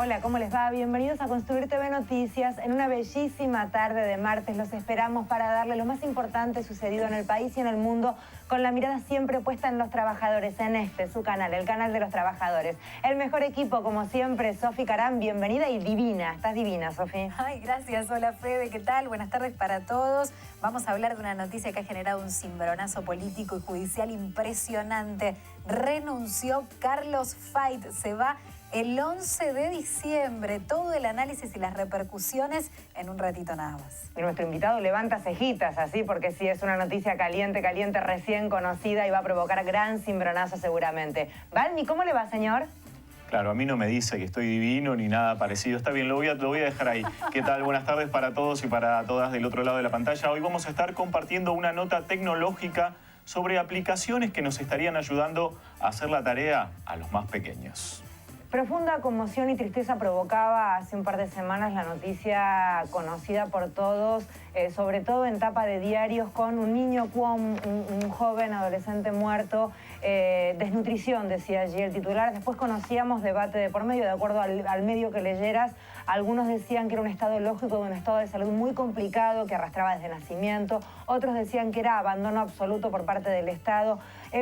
Hola, ¿cómo les va? Bienvenidos a Construir TV Noticias. En una bellísima tarde de martes los esperamos para darle lo más importante sucedido en el país y en el mundo, con la mirada siempre puesta en los trabajadores, en su canal, el canal de los trabajadores. El mejor equipo, como siempre, Sofi Carán, bienvenida y divina. Estás divina, Sofi. Ay, gracias. Hola, Fede, ¿qué tal? Buenas tardes para todos. Vamos a hablar de una noticia que ha generado un cimbronazo político y judicial impresionante. Renunció Carlos Fait, se va el 11 de diciembre. Todo el análisis y las repercusiones en un ratito nada más. Y nuestro invitado levanta cejitas así, porque sí, es una noticia caliente, recién conocida y va a provocar gran cimbronazo seguramente. Balmi, ¿cómo le va, señor? Claro, a mí no me dice que estoy divino ni nada parecido. Está bien, lo voy a dejar ahí. ¿Qué tal? Buenas tardes para todos y para todas del otro lado de la pantalla. Hoy vamos a estar compartiendo una nota tecnológica sobre aplicaciones que nos estarían ayudando a hacer la tarea a los más pequeños. Profunda conmoción y tristeza provocaba hace un par de semanas la noticia conocida por todos, sobre todo en tapa de diarios, con un niño, un joven adolescente muerto, desnutrición, decía allí el titular. Después conocíamos debate de por medio, de acuerdo al medio que leyeras. Algunos decían que era un estado lógico de un estado de salud muy complicado, que arrastraba desde nacimiento. Otros decían que era abandono absoluto por parte del Estado.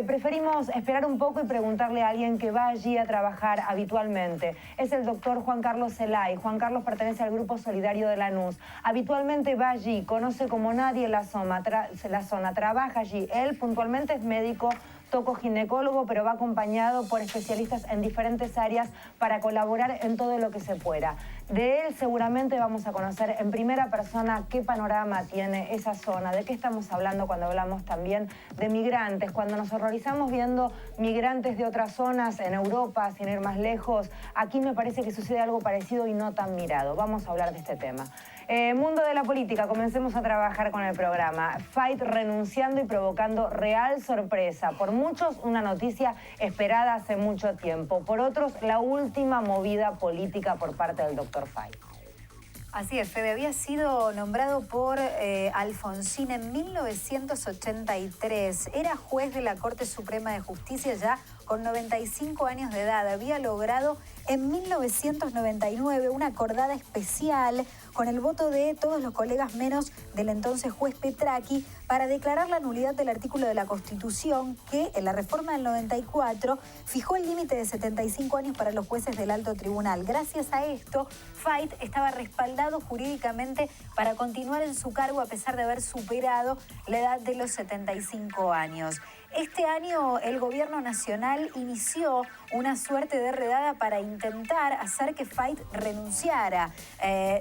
Preferimos esperar un poco y preguntarle a alguien que va allí a trabajar habitualmente. Es el doctor Juan Carlos Zelay. Juan Carlos pertenece al Grupo Solidario de Lanús. Habitualmente va allí, conoce como nadie la zona, trabaja allí. Él puntualmente es médico, tocoginecólogo, pero va acompañado por especialistas en diferentes áreas para colaborar en todo lo que se pueda. De él seguramente vamos a conocer en primera persona qué panorama tiene esa zona, de qué estamos hablando cuando hablamos también de migrantes, cuando nos horrorizamos viendo migrantes de otras zonas en Europa, sin ir más lejos. Aquí me parece que sucede algo parecido y no tan mirado. Vamos a hablar de este tema. Mundo de la política, comencemos a trabajar con el programa. Fait renunciando y provocando real sorpresa. Por muchos, una noticia esperada hace mucho tiempo. Por otros, la última movida política por parte del doctor Fait. Así es, Fede, había sido nombrado por Alfonsín en 1983. Era juez de la Corte Suprema de Justicia ya con 95 años de edad. Había logrado en 1999 una acordada especial con el voto de todos los colegas menos del entonces juez Petraki para declarar la nulidad del artículo de la Constitución que en la reforma del 94 fijó el límite de 75 años para los jueces del alto tribunal. Gracias a esto, Fait estaba respaldado jurídicamente para continuar en su cargo a pesar de haber superado la edad de los 75 años. Este año el gobierno nacional inició una suerte de redada para intentar hacer que Fait renunciara.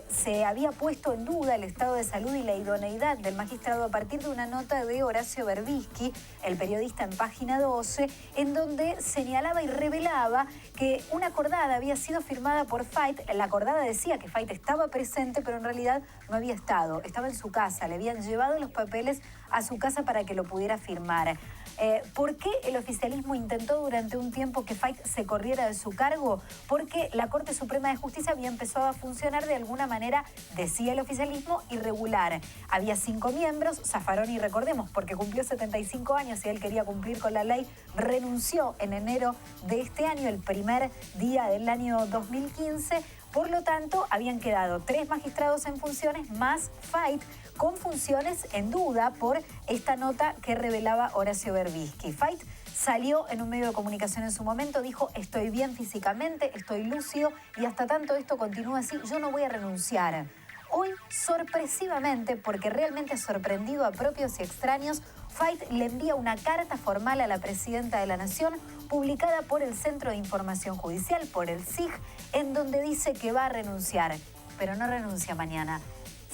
Se había puesto en duda el estado de salud y la idoneidad del magistrado a partir de una nota de Horacio Berbisky, el periodista en Página 12, en donde señalaba y revelaba que una acordada había sido firmada por Fait. La acordada decía que Fait estaba presente, pero en realidad no había estado. Estaba en su casa, le habían llevado los papeles a su casa para que lo pudiera firmar. ¿Por qué el oficialismo intentó durante un tiempo que Fait se corriera de su cargo? Porque la Corte Suprema de Justicia había empezado a funcionar de alguna manera, decía el oficialismo, irregular. Había 5 miembros, Zaffaroni, recordemos, porque cumplió 75 años y él quería cumplir con la ley, renunció en enero de este año, el primer día del año 2015. Por lo tanto, habían quedado 3 magistrados en funciones más Fait, con funciones en duda por esta nota que revelaba Horacio Berbisky. Fait salió en un medio de comunicación en su momento, dijo: estoy bien físicamente, estoy lúcido y hasta tanto esto continúa así, yo no voy a renunciar. Hoy, sorpresivamente, porque realmente ha sorprendido a propios y extraños, Fait le envía una carta formal a la presidenta de la Nación, publicada por el Centro de Información Judicial, por el CIJ, en donde dice que va a renunciar, pero no renuncia mañana.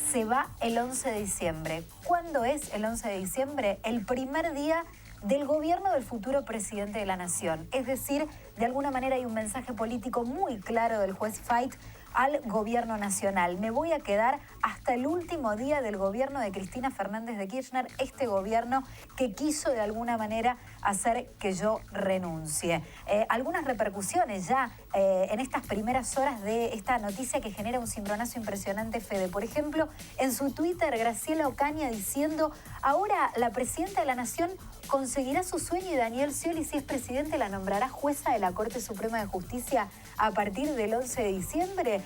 Se va el 11 de diciembre. ¿Cuándo es el 11 de diciembre? El primer día del gobierno del futuro presidente de la Nación. Es decir, de alguna manera hay un mensaje político muy claro del juez Fait al gobierno nacional. Me voy a quedar hasta el último día del gobierno de Cristina Fernández de Kirchner, este gobierno que quiso de alguna manera hacer que yo renuncie. Algunas repercusiones ya en estas primeras horas de esta noticia que genera un cimbronazo impresionante, Fede. Por ejemplo, en su Twitter, Graciela Ocaña diciendo: ahora la presidenta de la Nación conseguirá su sueño y Daniel Scioli, si es presidente, la nombrará jueza de la Corte Suprema de Justicia a partir del 11 de diciembre,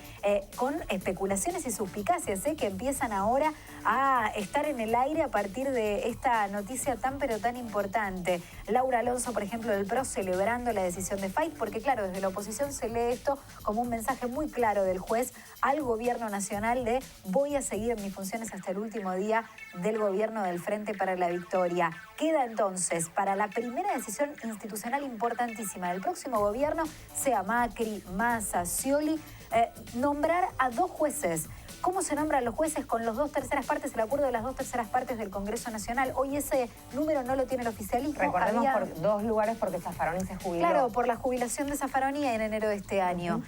con especulaciones y suspicacias que empiezan ahora a estar en el aire a partir de esta noticia tan pero tan importante. Laura Alonso, por ejemplo, del PRO, celebrando la decisión de Fait, porque claro, desde la oposición se lee esto como un mensaje muy claro del juez al gobierno nacional de: voy a seguir en mis funciones hasta el último día del gobierno del Frente para la Victoria. Queda entonces para la primera decisión institucional importantísima del próximo gobierno, sea Macri, Massa, Scioli, nombrar a 2 jueces. ¿Cómo se nombran los jueces? Con los 2/3 partes, el acuerdo de las 2/3 partes del Congreso Nacional. Hoy ese número no lo tiene el oficialismo. Recordemos por 2 lugares porque Zaffaroni se jubiló. Claro, por la jubilación de Zaffaroni en enero de este año.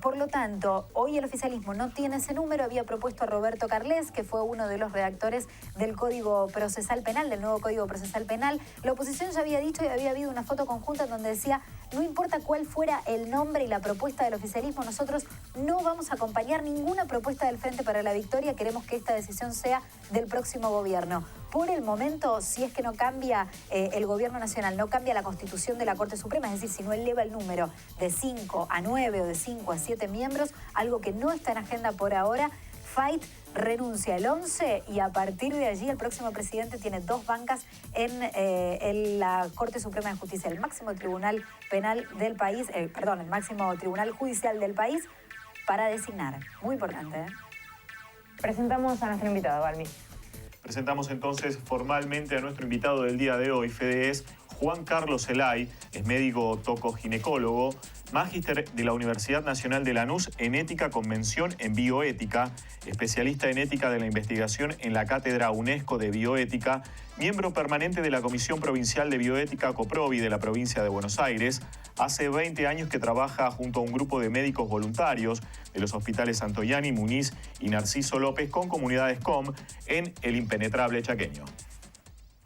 Por lo tanto, hoy el oficialismo no tiene ese número. Había propuesto a Roberto Carles, que fue uno de los redactores del Código Procesal Penal, del nuevo Código Procesal Penal. La oposición ya había dicho y había habido una foto conjunta donde decía: no importa cuál fuera el nombre y la propuesta del oficialismo, nosotros no vamos a acompañar ninguna propuesta del Frente para la Victoria, queremos que esta decisión sea del próximo gobierno. Por el momento, si es que no cambia el gobierno nacional, no cambia la constitución de la Corte Suprema, es decir, si no eleva el número de 5 a 9 o de 5 a 7 miembros, algo que no está en agenda por ahora, Fait renuncia el 11 y a partir de allí el próximo presidente tiene 2 bancas en la Corte Suprema de Justicia, el máximo tribunal penal del país, el máximo tribunal judicial del país, para designar. Muy importante, ¿eh? Presentamos a nuestro invitado, Balmi. Presentamos entonces formalmente a nuestro invitado del día de hoy. Fede, es Juan Carlos Zelay, es médico tocoginecólogo, magíster de la Universidad Nacional de Lanús en Ética con mención en Bioética, especialista en Ética de la Investigación en la Cátedra UNESCO de Bioética, miembro permanente de la Comisión Provincial de Bioética COPROBI de la provincia de Buenos Aires. Hace 20 años que trabaja junto a un grupo de médicos voluntarios de los hospitales Santoyani, Muniz y Narciso López con comunidades COM en el impenetrable chaqueño.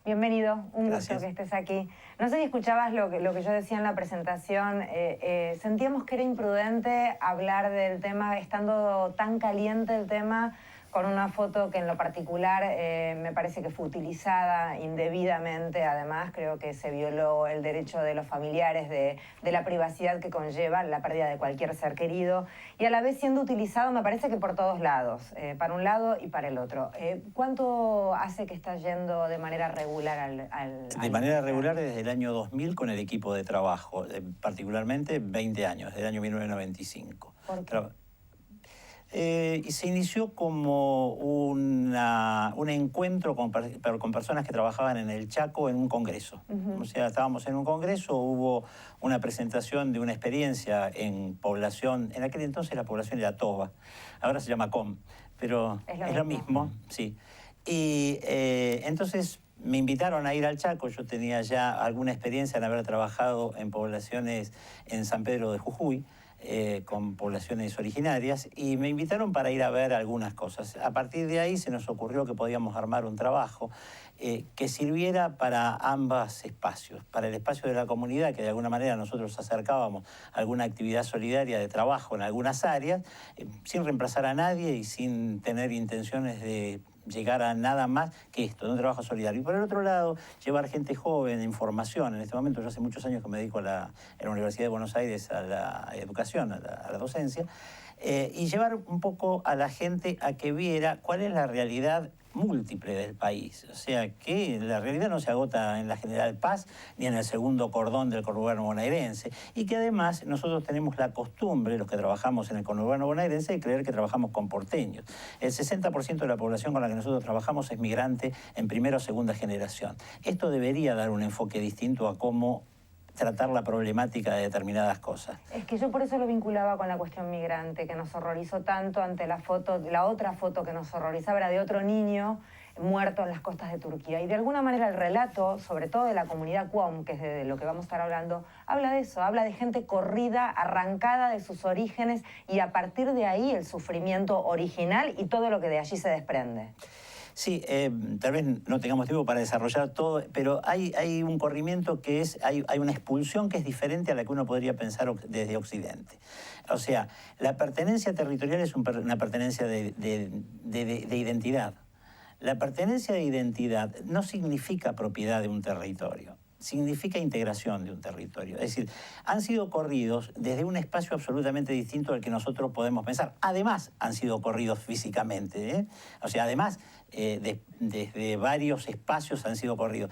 Bienvenido, un Gracias. gusto que estés aquí. No sé si escuchabas lo que yo decía en la presentación. Sentíamos que era imprudente hablar del tema, estando tan caliente el tema, con una foto que en lo particular me parece que fue utilizada indebidamente. Además, creo que se violó el derecho de los familiares de la privacidad que conlleva la pérdida de cualquier ser querido, y a la vez siendo utilizado, me parece que por todos lados, para un lado y para el otro. ¿Cuánto hace que está yendo de manera regular al De manera regular desde el año 2000 con el equipo de trabajo, particularmente 20 años, desde el año 1995. ¿Por qué? Y se inició como un encuentro con personas que trabajaban en el Chaco en un congreso. O sea, estábamos en un congreso, hubo una presentación de una experiencia en población, en aquel entonces la población era Toba, ahora se llama COM, pero es lo mismo, sí. Y entonces me invitaron a ir al Chaco. Yo tenía ya alguna experiencia en haber trabajado en poblaciones en San Pedro de Jujuy, con poblaciones originarias, y me invitaron para ir a ver algunas cosas. A partir de ahí se nos ocurrió que podíamos armar un trabajo que sirviera para ambos espacios, para el espacio de la comunidad, que de alguna manera nosotros acercábamos a alguna actividad solidaria de trabajo en algunas áreas, sin reemplazar a nadie y sin tener intenciones de llegar a nada más que esto, de un trabajo solidario. Y por el otro lado, llevar gente joven, información. En este momento, yo hace muchos años que me dedico en la Universidad de Buenos Aires a la educación, a la docencia, y llevar un poco a la gente a que viera cuál es la realidad múltiple del país. O sea, que la realidad no se agota en la General Paz ni en el segundo cordón del conurbano bonaerense, y que además nosotros tenemos la costumbre, los que trabajamos en el conurbano bonaerense, de creer que trabajamos con porteños. El 60% de la población con la que nosotros trabajamos es migrante en primera o segunda generación. Esto debería dar un enfoque distinto a cómo tratar la problemática de determinadas cosas. Es que yo por eso lo vinculaba con la cuestión migrante, que nos horrorizó tanto ante la foto, la otra foto que nos horrorizaba era de otro niño muerto en las costas de Turquía. Y de alguna manera el relato, sobre todo de la comunidad Qom, que es de lo que vamos a estar hablando, habla de eso, habla de gente corrida, arrancada de sus orígenes y a partir de ahí el sufrimiento original y todo lo que de allí se desprende. Sí, tal vez no tengamos tiempo para desarrollar todo, pero hay un corrimiento que es, hay una expulsión que es diferente a la que uno podría pensar desde Occidente. O sea, la pertenencia territorial es una pertenencia de identidad. La pertenencia de identidad no significa propiedad de un territorio, significa integración de un territorio. Es decir, han sido corridos desde un espacio absolutamente distinto al que nosotros podemos pensar. Además, han sido corridos físicamente, ¿eh? O sea, además, desde varios espacios han sido corridos.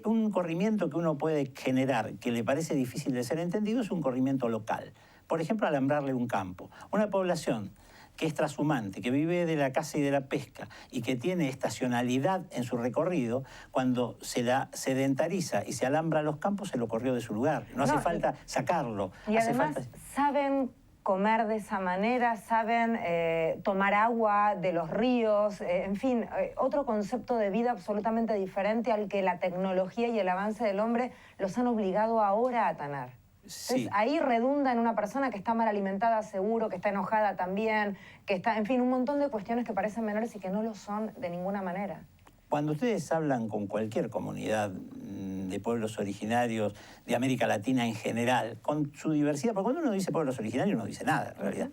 Un corrimiento que uno puede generar, que le parece difícil de ser entendido, es un corrimiento local. Por ejemplo, alambrarle un campo. Una población que es trashumante, que vive de la caza y de la pesca y que tiene estacionalidad en su recorrido, cuando se la sedentariza y se alambra los campos, se lo corrió de su lugar. No hace falta sacarlo. Y además saben comer de esa manera, saben tomar agua de los ríos, en fin, otro concepto de vida absolutamente diferente al que la tecnología y el avance del hombre los han obligado ahora a tener. Entonces, sí, ahí redunda en una persona que está mal alimentada seguro, que está enojada también, que está, en fin, un montón de cuestiones que parecen menores y que no lo son de ninguna manera. Cuando ustedes hablan con cualquier comunidad de pueblos originarios de América Latina en general, con su diversidad, porque cuando uno dice pueblos originarios no dice nada en realidad.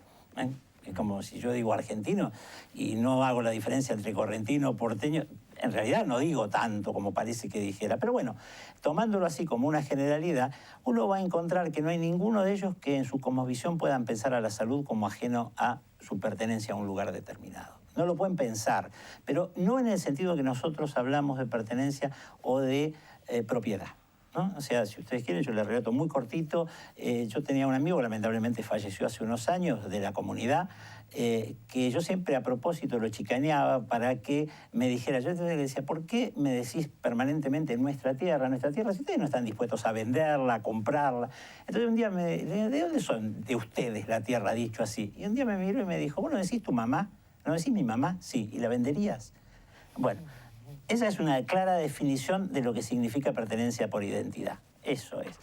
Es como si yo digo argentino y no hago la diferencia entre correntino o porteño. En realidad no digo tanto como parece que dijera. Pero bueno, tomándolo así como una generalidad, uno va a encontrar que no hay ninguno de ellos que en su cosmovisión puedan pensar a la salud como ajeno a su pertenencia a un lugar determinado. No lo pueden pensar, pero no en el sentido que nosotros hablamos de pertenencia o de propiedad, ¿no? O sea, si ustedes quieren, yo les relato muy cortito. Yo tenía un amigo, lamentablemente falleció hace unos años, de la comunidad, que yo siempre a propósito lo chicaneaba para que me dijera. Yo le decía, ¿por qué me decís permanentemente nuestra tierra, si ustedes no están dispuestos a venderla, a comprarla? Entonces un día me dije, ¿de dónde son de ustedes la tierra, dicho así? Y un día me miró y me dijo, ¿vos no decís tu mamá? ¿No decís mi mamá? Sí, ¿y la venderías? Bueno, esa es una clara definición de lo que significa pertenencia por identidad. Eso es.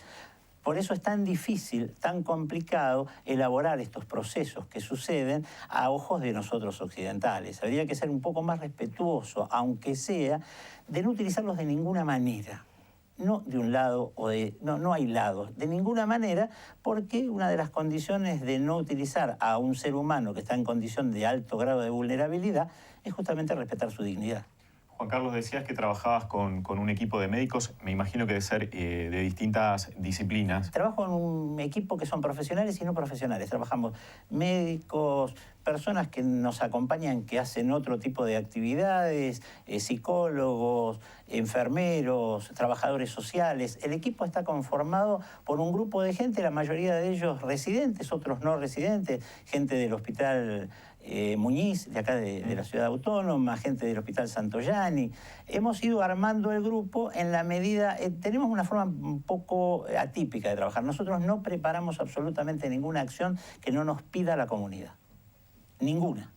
Por eso es tan difícil, tan complicado elaborar estos procesos que suceden a ojos de nosotros occidentales. Habría que ser un poco más respetuoso, aunque sea, de no utilizarlos de ninguna manera. No de un lado o de... No hay lados, de ninguna manera, porque una de las condiciones de no utilizar a un ser humano que está en condición de alto grado de vulnerabilidad es justamente respetar su dignidad. Juan Carlos, decías que trabajabas con un equipo de médicos, me imagino que debe ser de distintas disciplinas. Trabajo en un equipo que son profesionales y no profesionales. Trabajamos médicos, personas que nos acompañan, que hacen otro tipo de actividades, psicólogos, enfermeros, trabajadores sociales. El equipo está conformado por un grupo de gente, la mayoría de ellos residentes, otros no residentes, gente del hospital Muñiz, de acá de la ciudad autónoma, gente del Hospital Santoyani. Hemos ido armando el grupo en la medida... tenemos una forma un poco atípica de trabajar. Nosotros no preparamos absolutamente ninguna acción que no nos pida la comunidad. Ninguna.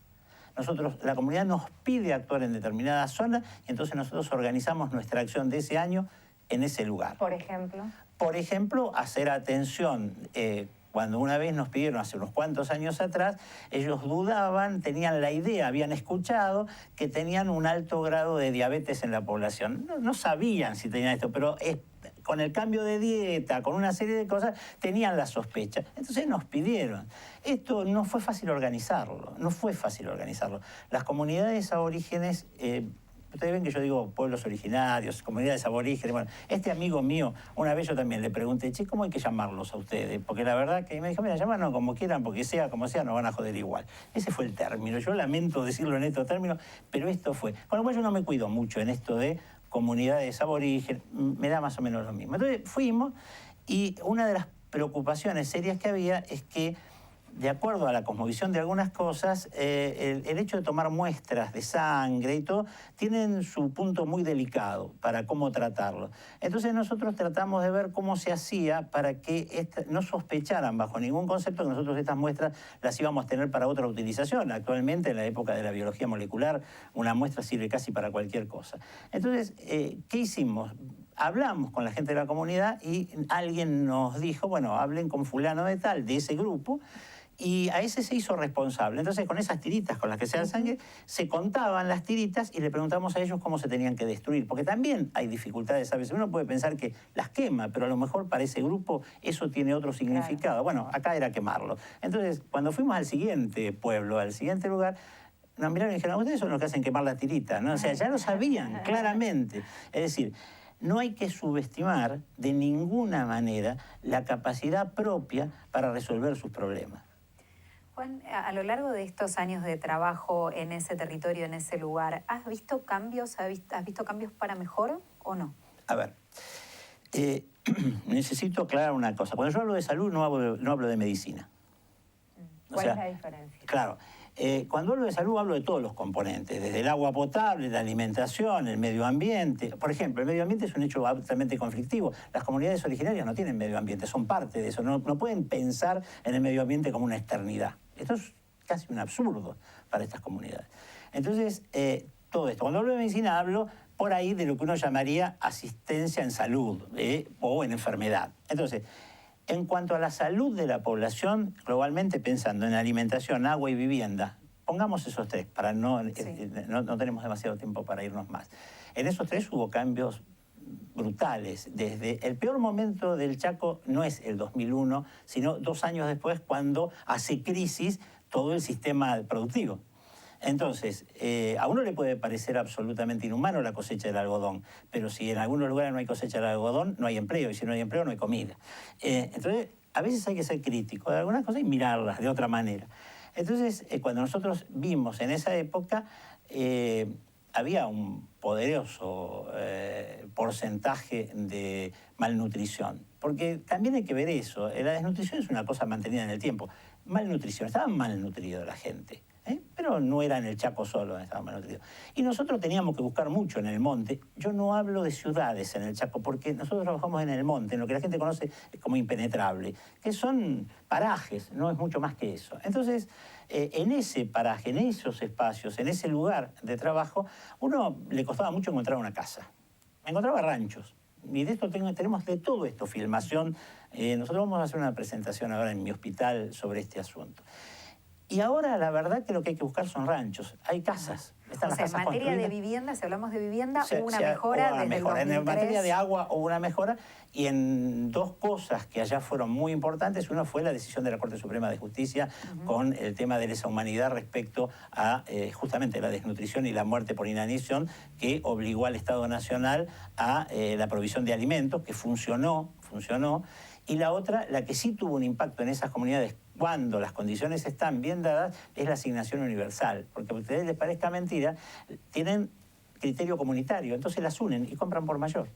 La comunidad nos pide actuar en determinadas zonas y entonces nosotros organizamos nuestra acción de ese año en ese lugar. ¿Por ejemplo? Por ejemplo, hacer atención... Cuando una vez nos pidieron, hace unos cuantos años atrás, ellos dudaban, tenían la idea, habían escuchado que tenían un alto grado de diabetes en la población. No sabían si tenían esto, pero con el cambio de dieta, con una serie de cosas, tenían la sospecha. Entonces nos pidieron. Esto no fue fácil organizarlo, Las comunidades aborígenes... Ustedes ven que yo digo pueblos originarios, comunidades aborígenes. Bueno, este amigo mío, una vez yo también le pregunté, che, ¿cómo hay que llamarlos a ustedes? Porque la verdad que me dijo, mira, llámanos como quieran, porque sea como sea, nos van a joder igual. Ese fue el término. Yo lamento decirlo en estos términos, pero esto fue. Con lo cual yo no me cuido mucho en esto de comunidades aborígenes, me da más o menos lo mismo. Entonces fuimos y una de las preocupaciones serias que había es que de acuerdo a la cosmovisión de algunas cosas, el hecho de tomar muestras de sangre y todo, tienen su punto muy delicado para cómo tratarlo. Entonces nosotros tratamos de ver cómo se hacía para que no sospecharan bajo ningún concepto que nosotros estas muestras las íbamos a tener para otra utilización. Actualmente, en la época de la biología molecular, una muestra sirve casi para cualquier cosa. Entonces, ¿qué hicimos? Hablamos con la gente de la comunidad y alguien nos dijo, bueno, hablen con fulano de tal, de ese grupo, y a ese se hizo responsable. Entonces, con esas tiritas con las que se da sangre, se contaban las tiritas y le preguntamos a ellos cómo se tenían que destruir. Porque también hay dificultades a veces. Uno puede pensar que las quema, pero a lo mejor para ese grupo eso tiene otro significado. Claro. Bueno, acá era quemarlo. Entonces, cuando fuimos al siguiente pueblo, al siguiente lugar, nos miraron y dijeron, ustedes son los que hacen quemar las tiritas, ¿no? O sea, ya lo sabían claramente. Es decir, no hay que subestimar de ninguna manera la capacidad propia para resolver sus problemas. Juan, a lo largo de estos años de trabajo en ese territorio, en ese lugar, ¿has visto cambios? ¿Has visto cambios para mejor o no? A ver, necesito aclarar una cosa. Cuando yo hablo de salud no hablo de medicina. ¿Cuál es la diferencia? Claro. Cuando hablo de salud hablo de todos los componentes, desde el agua potable, la alimentación, el medio ambiente. Por ejemplo, el medio ambiente es un hecho altamente conflictivo. Las comunidades originarias no tienen medio ambiente, son parte de eso. No pueden pensar en el medio ambiente como una externidad. Esto es casi un absurdo para estas comunidades. Entonces, todo esto. Cuando hablo de medicina hablo por ahí de lo que uno llamaría asistencia en salud o en enfermedad. Entonces, en cuanto a la salud de la población, globalmente pensando en alimentación, agua y vivienda, pongamos esos tres, para no tenemos demasiado tiempo para irnos más. En esos tres hubo cambios brutales. Desde el peor momento del Chaco no es el 2001, sino 2 años después, cuando hace crisis todo el sistema productivo. Entonces, a uno le puede parecer absolutamente inhumano la cosecha del algodón, pero si en algunos lugares no hay cosecha del algodón, no hay empleo, y si no hay empleo, no hay comida. Entonces, a veces hay que ser crítico de algunas cosas y mirarlas de otra manera. Entonces, cuando nosotros vimos en esa época, había un poderoso porcentaje de malnutrición, porque también hay que ver eso. La desnutrición es una cosa mantenida en el tiempo. Malnutrición, estaba malnutrida la gente. Pero no era en el Chaco solo donde estaban malnutridos. Y nosotros teníamos que buscar mucho en el monte. Yo no hablo de ciudades en el Chaco, porque nosotros trabajamos en el monte, en lo que la gente conoce como impenetrable, que son parajes, no es mucho más que eso. Entonces, en ese paraje, en esos espacios, en ese lugar de trabajo, uno le costaba mucho encontrar una casa. Encontraba ranchos. Y de esto tenemos de todo esto, filmación. Nosotros vamos a hacer una presentación ahora en mi hospital sobre este asunto. Y ahora la verdad que lo que hay que buscar son ranchos. Hay casas. Están las casas en materia de vivienda, si hablamos de vivienda, hubo una mejora desde el 2003. En materia de agua hubo una mejora, y en 2 cosas que allá fueron muy importantes. Una fue la decisión de la Corte Suprema de Justicia con el tema de lesa humanidad respecto a justamente la desnutrición y la muerte por inanición, que obligó al Estado Nacional a la provisión de alimentos, que funcionó. Y la otra, la que sí tuvo un impacto en esas comunidades cuando las condiciones están bien dadas, es la asignación universal. Porque a ustedes les parezca mentira, tienen criterio comunitario, entonces las unen y compran por mayor.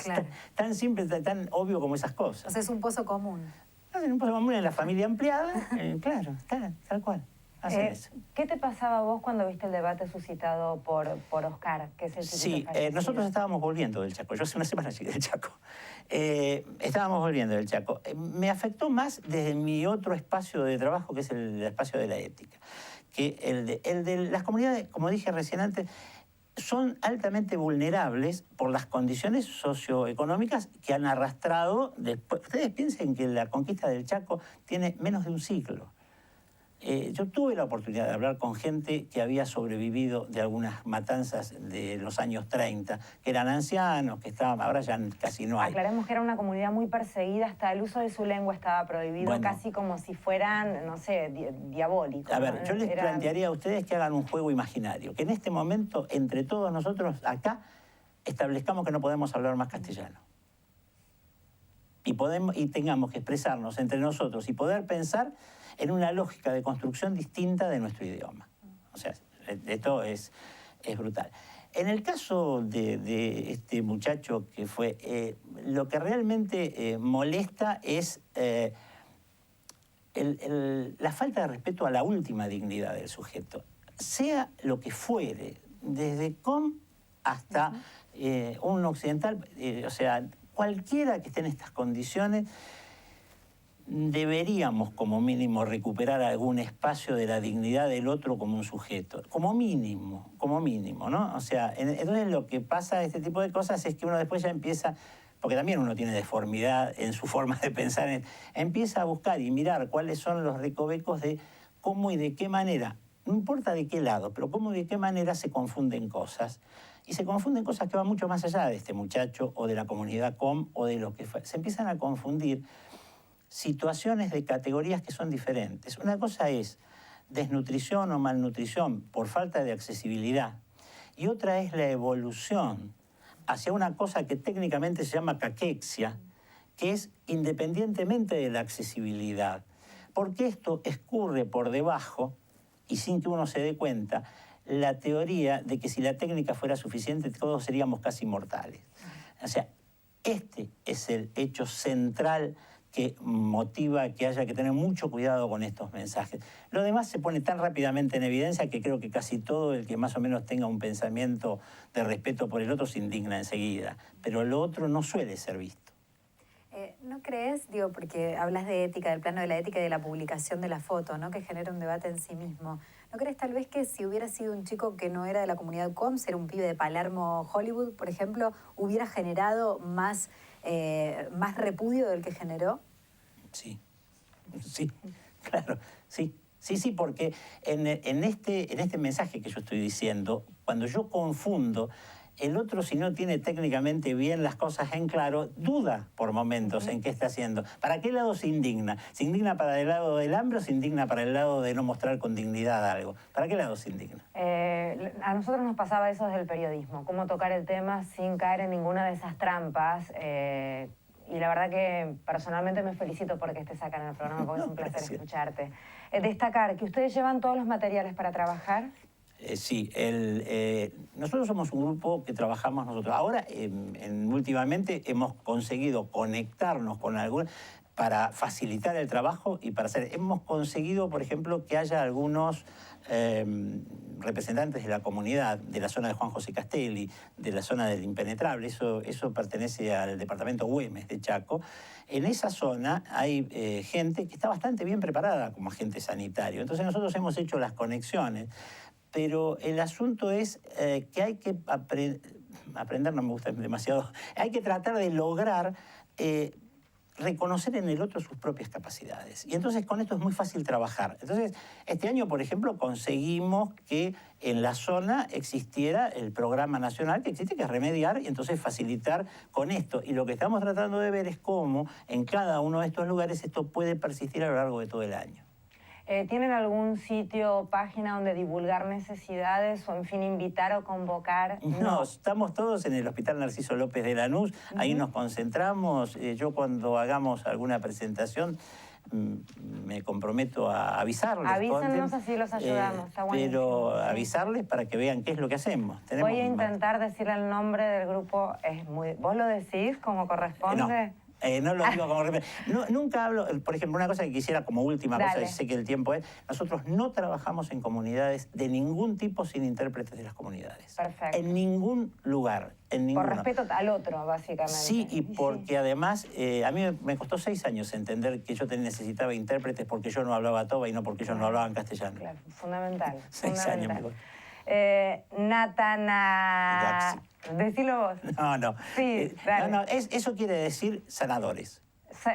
Claro. Tan simple, tan obvio como esas cosas. O sea, es un pozo común. Hacen un pozo común en la familia ampliada, claro, tal cual. ¿Qué te pasaba a vos cuando viste el debate suscitado por Oscar, que es el chiquito fallecido? Nosotros estábamos volviendo del Chaco. Yo hace una semana llegué del Chaco. Estábamos volviendo del Chaco. Me afectó más desde mi otro espacio de trabajo, que es el espacio de la ética. Que el de las comunidades, como dije recién antes, son altamente vulnerables por las condiciones socioeconómicas que han arrastrado después. Ustedes piensen que la conquista del Chaco tiene menos de un siglo. Yo tuve la oportunidad de hablar con gente que había sobrevivido de algunas matanzas de los años 30, que eran ancianos, que estaban, ahora ya casi no hay. Aclaremos que era una comunidad muy perseguida, hasta el uso de su lengua estaba prohibido, bueno, casi como si fueran, no sé, diabólicos. A ver, yo les plantearía a ustedes que hagan un juego imaginario, que en este momento, entre todos nosotros acá, establezcamos que no podemos hablar más castellano. Y tengamos que expresarnos entre nosotros y poder pensar en una lógica de construcción distinta de nuestro idioma. O sea, esto es brutal. En el caso de este muchacho que fue, lo que realmente molesta es la falta de respeto a la última dignidad del sujeto, sea lo que fuere, desde com hasta un occidental, o sea, cualquiera que esté en estas condiciones, deberíamos como mínimo recuperar algún espacio de la dignidad del otro como un sujeto, como mínimo, ¿no? O sea, entonces lo que pasa este tipo de cosas es que uno después ya empieza, porque también uno tiene deformidad en su forma de pensar, empieza a buscar y mirar cuáles son los recovecos de cómo y de qué manera, no importa de qué lado, pero cómo y de qué manera se confunden cosas. Y se confunden cosas que van mucho más allá de este muchacho o de la comunidad com o de lo que fue. Se empiezan a confundir situaciones de categorías que son diferentes. Una cosa es desnutrición o malnutrición por falta de accesibilidad y otra es la evolución hacia una cosa que técnicamente se llama caquexia, que es independientemente de la accesibilidad, porque esto escurre por debajo y sin que uno se dé cuenta la teoría de que si la técnica fuera suficiente todos seríamos casi mortales. O sea, este es el hecho central que motiva que haya que tener mucho cuidado con estos mensajes. Lo demás se pone tan rápidamente en evidencia que creo que casi todo el que más o menos tenga un pensamiento de respeto por el otro se indigna enseguida, pero lo otro no suele ser visto. ¿No crees, digo, porque hablas de ética, del plano de la ética y de la publicación de la foto, ¿no? Que genera un debate en sí mismo? ¿No crees tal vez que si hubiera sido un chico que no era de la comunidad com, ser un pibe de Palermo, Hollywood, por ejemplo, hubiera generado más repudio del que generó? Sí, claro, sí, porque en este mensaje que yo estoy diciendo, cuando yo confundo, el otro, si no tiene técnicamente bien las cosas en claro, duda por momentos en qué está haciendo. ¿Para qué lado se indigna? ¿Se indigna para el lado del hambre o se indigna para el lado de no mostrar con dignidad algo? ¿Para qué lado se indigna? A nosotros nos pasaba eso desde el periodismo, cómo tocar el tema sin caer en ninguna de esas trampas. Y la verdad que personalmente me felicito porque estés acá en el programa, porque es un placer escucharte. Destacar que ustedes llevan todos los materiales para trabajar. Sí, nosotros somos un grupo que trabajamos nosotros. Ahora, últimamente, hemos conseguido conectarnos con algunos para facilitar el trabajo y para hacer... Hemos conseguido, por ejemplo, que haya algunos representantes de la comunidad, de la zona de Juan José Castelli, de la zona del Impenetrable, eso pertenece al departamento Güemes de Chaco. En esa zona hay gente que está bastante bien preparada como agente sanitario. Entonces nosotros hemos hecho las conexiones. Pero el asunto es que hay que aprender, no me gusta demasiado, hay que tratar de lograr reconocer en el otro sus propias capacidades. Y entonces con esto es muy fácil trabajar. Entonces, este año, por ejemplo, conseguimos que en la zona existiera el programa nacional que existe, que es Remediar, y entonces facilitar con esto. Y lo que estamos tratando de ver es cómo en cada uno de estos lugares esto puede persistir a lo largo de todo el año. ¿Tienen algún sitio o página donde divulgar necesidades o, en fin, invitar o convocar? No, estamos todos en el Hospital Narciso López de Lanús, ahí nos concentramos. Yo cuando hagamos alguna presentación me comprometo a avisarles. Avísenos, así los ayudamos, está buenísimo. Pero avisarles para que vean qué es lo que hacemos. Voy a intentar decirle el nombre del grupo. ¿Vos lo decís como corresponde? No lo digo como... Nunca hablo, por ejemplo, una cosa que quisiera como última cosa, y sé que el tiempo es, nosotros no trabajamos en comunidades de ningún tipo sin intérpretes de las comunidades. Perfecto. En ningún lugar, en ninguno. Por respeto al otro, básicamente. Sí, y porque además, a mí me costó 6 años entender que yo necesitaba intérpretes porque yo no hablaba toba y no porque ellos no hablaban castellano. Claro, fundamental. 6 años me costó. Decilo vos. No. Sí, dale. Eso quiere decir sanadores.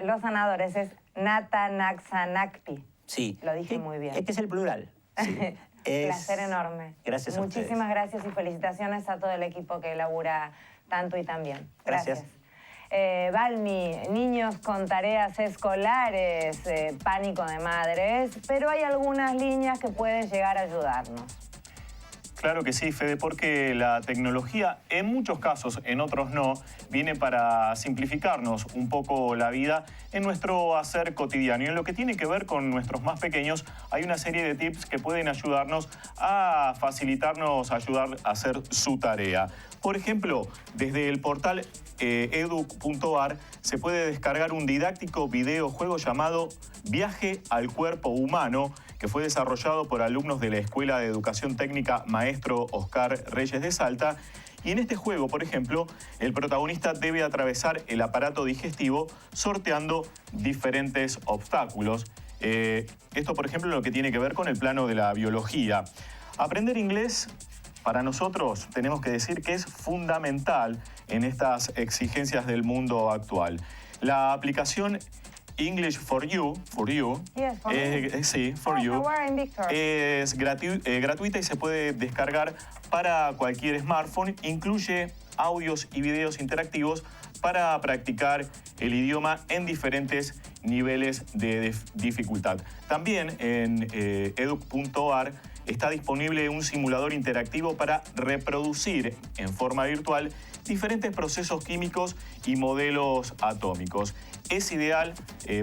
Los sanadores es Natanaxanacpi. Sí. Lo dije muy bien. Es que es el plural. Sí. Placer enorme. Gracias a ustedes. Muchísimas gracias y felicitaciones a todo el equipo que elabora tanto y tan bien. Gracias. Balmi, niños con tareas escolares, pánico de madres, pero hay algunas líneas que pueden llegar a ayudarnos. Claro que sí, Fede, porque la tecnología, en muchos casos, en otros no, viene para simplificarnos un poco la vida en nuestro hacer cotidiano. Y en lo que tiene que ver con nuestros más pequeños, hay una serie de tips que pueden ayudarnos a facilitarnos, ayudar a hacer su tarea. Por ejemplo, desde el portal edu.ar se puede descargar un didáctico videojuego llamado Viaje al Cuerpo Humano, que fue desarrollado por alumnos de la Escuela de Educación Técnica Maestro Oscar Reyes de Salta. Y en este juego, por ejemplo, el protagonista debe atravesar el aparato digestivo sorteando diferentes obstáculos. Esto, por ejemplo, lo que tiene que ver con el plano de la biología. Aprender inglés, para nosotros, tenemos que decir que es fundamental en estas exigencias del mundo actual. La aplicación English for You, Yes, for me. sí, for you, Where in Victor? es gratuita y se puede descargar para cualquier smartphone. Incluye audios y videos interactivos para practicar el idioma en diferentes niveles de dificultad. También en edu.ar está disponible un simulador interactivo para reproducir en forma virtual diferentes procesos químicos y modelos atómicos. Es ideal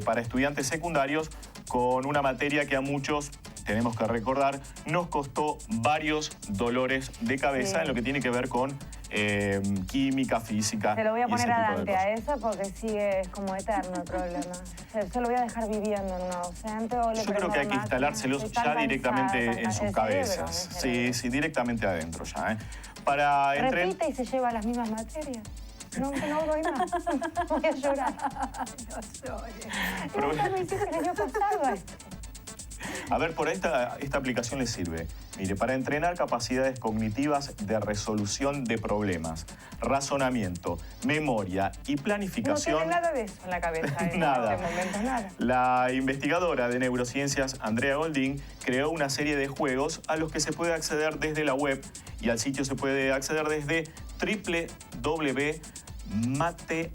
para estudiantes secundarios con una materia que a muchos, tenemos que recordar, nos costó varios dolores de cabeza, sí, en lo que tiene que ver con química, física. Se lo voy a y ese poner a tipo de Dante a cosas. eso porque sigue eterno el problema. Se lo voy a dejar viviendo en una docente o le Yo creo que hay que instalárselos ya directamente en sus cabezas. Sí, sí, directamente adentro ya. Para repite y se lleva las mismas materias. No doy más. Voy a llorar. No llores. Nunca me hiciste el año pasado esto. A ver, por esta aplicación le sirve. Mire, para entrenar capacidades cognitivas de resolución de problemas, razonamiento, memoria y planificación. No tiene nada de eso en la cabeza. Nada. En este momento, nada. La investigadora de neurociencias, Andrea Goldin, creó una serie de juegos a los que se puede acceder desde la web y al sitio se puede acceder desde www.matemarote.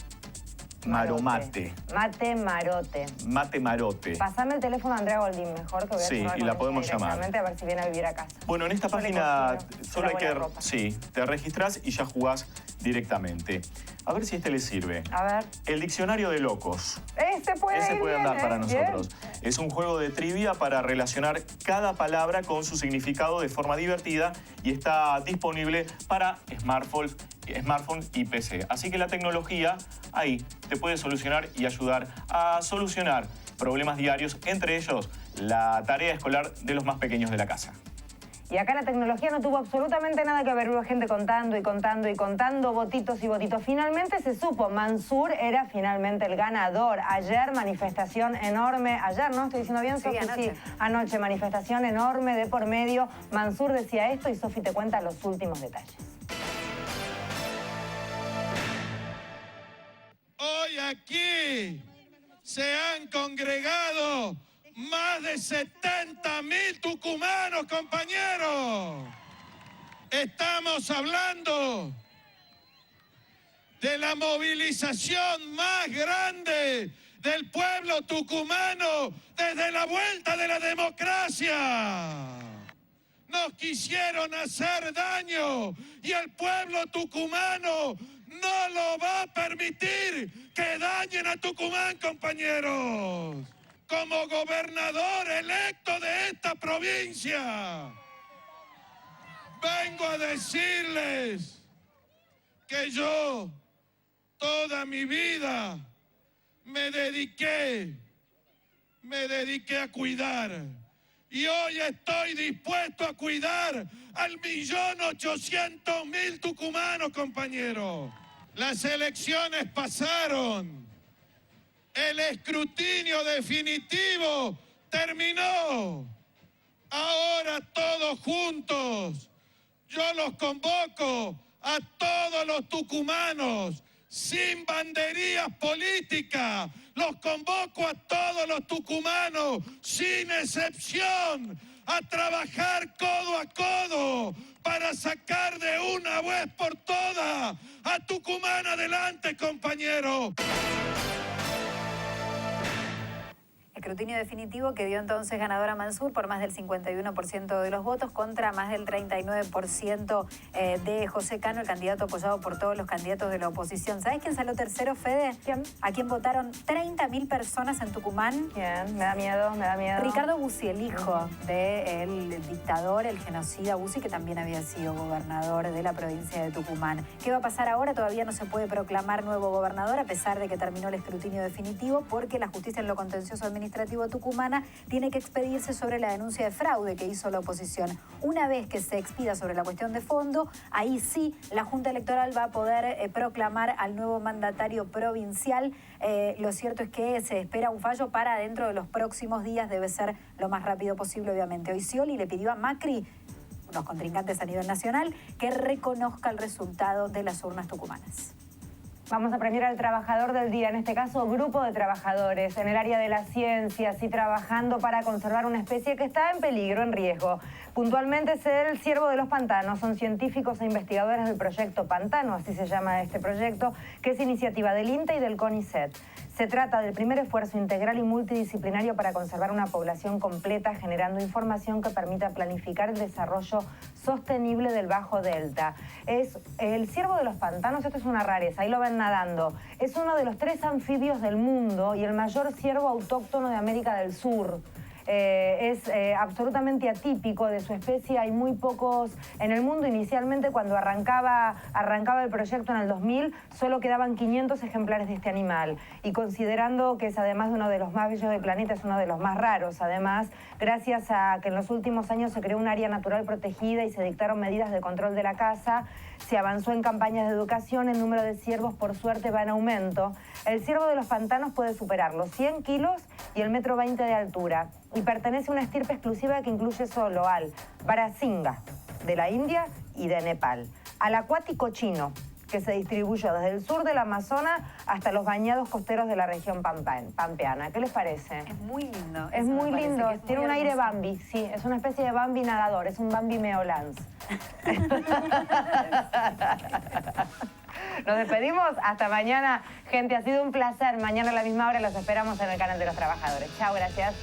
Matemarote. Pasame el teléfono a Andrea Goldin mejor, que voy a Sí, llamar y con la ella podemos llamar. directamente a ver si viene a vivir a casa. Bueno, en esta Yo le página cocino solo hay una que... buena ropa. Sí, te registrás y ya jugás directamente. A ver si este le sirve. A ver. El diccionario de locos. Ese puede andar para nosotros. Bien. Es un juego de trivia para relacionar cada palabra con su significado de forma divertida y está disponible para smartphone y PC. Así que la tecnología ahí te puede solucionar y ayudar a solucionar problemas diarios, entre ellos la tarea escolar de los más pequeños de la casa. Y acá la tecnología no tuvo absolutamente nada que ver. Hubo gente contando, votitos y votitos. Finalmente se supo, Mansur era finalmente el ganador. Ayer manifestación enorme, ayer, ¿no? Estoy diciendo bien, Sofi, anoche. sí. Anoche manifestación enorme de por medio. Mansur decía esto y Sofi te cuenta los últimos detalles. Hoy aquí se han congregado más de 70.000 tucumanos, compañeros. Estamos hablando de la movilización más grande del pueblo tucumano desde la vuelta de la democracia. Nos quisieron hacer daño y el pueblo tucumano no lo va a permitir que dañen a Tucumán, compañeros. Como gobernador electo de esta provincia, vengo a decirles que yo toda mi vida me dediqué a cuidar. Y hoy estoy dispuesto a cuidar al 1.800.000 tucumanos, compañeros. Las elecciones pasaron. El escrutinio definitivo terminó. Ahora todos juntos, yo los convoco a todos los tucumanos, sin banderías políticas. Los convoco a todos los tucumanos, sin excepción, a trabajar codo a codo para sacar de una vez por todas a Tucumán adelante, compañeros. escrutinio definitivo que dio entonces ganadora Mansur por más del 51% de los votos contra más del 39% de José Cano, el candidato apoyado por todos los candidatos de la oposición. ¿Sabés quién salió tercero, Fede? ¿Quién? ¿A quién votaron 30.000 personas en Tucumán? Bien, me da miedo, me da miedo. Ricardo Bussi, el hijo del dictador, el genocida Bussi, que también había sido gobernador de la provincia de Tucumán. ¿Qué va a pasar ahora? Todavía no se puede proclamar nuevo gobernador, a pesar de que terminó el escrutinio definitivo, porque la justicia en lo contencioso administrativo tucumana tiene que expedirse sobre la denuncia de fraude que hizo la oposición. Una vez que se expida sobre la cuestión de fondo, ahí sí la Junta Electoral va a poder proclamar al nuevo mandatario provincial. Lo cierto es que se espera un fallo para dentro de los próximos días, debe ser lo más rápido posible, obviamente. Hoy Scioli le pidió a Macri, los contrincantes a nivel nacional, que reconozca el resultado de las urnas tucumanas. Vamos a premiar al trabajador del día, en este caso grupo de trabajadores en el área de las ciencias y trabajando para conservar una especie que está en peligro, en riesgo. Puntualmente es el ciervo de los pantanos. Son científicos e investigadores del proyecto Pantano, así se llama este proyecto, que es iniciativa del INTA y del CONICET. Se trata del primer esfuerzo integral y multidisciplinario para conservar una población completa, generando información que permita planificar el desarrollo sostenible del Bajo Delta. Es el ciervo de los pantanos, esto es una rareza, ahí lo ven nadando. Es uno de los 3 anfibios del mundo y el mayor ciervo autóctono de América del Sur. Es absolutamente atípico de su especie, hay muy pocos en el mundo. Inicialmente, cuando arrancaba el proyecto en el 2000, solo quedaban 500 ejemplares de este animal, y considerando que es además de uno de los más bellos del planeta, es uno de los más raros. Además, gracias a que en los últimos años se creó un área natural protegida y se dictaron medidas de control de la caza, se avanzó en campañas de educación, el número de ciervos por suerte va en aumento. El ciervo de los pantanos puede superar los 100 kilos y el 1,20 m de altura, y pertenece a una estirpe exclusiva que incluye solo al Barasingha de la India y de Nepal, al acuático chino, que se distribuyó desde el sur del Amazonas hasta los bañados costeros de la región pampeana. ¿Qué les parece? Es muy lindo. Es muy lindo, tiene un aire hermoso. Bambi, sí, es una especie de Bambi nadador, es un Bambi Meolans. Nos despedimos, hasta mañana. Gente, ha sido un placer. Mañana a la misma hora los esperamos en el canal de los trabajadores. Chao, gracias.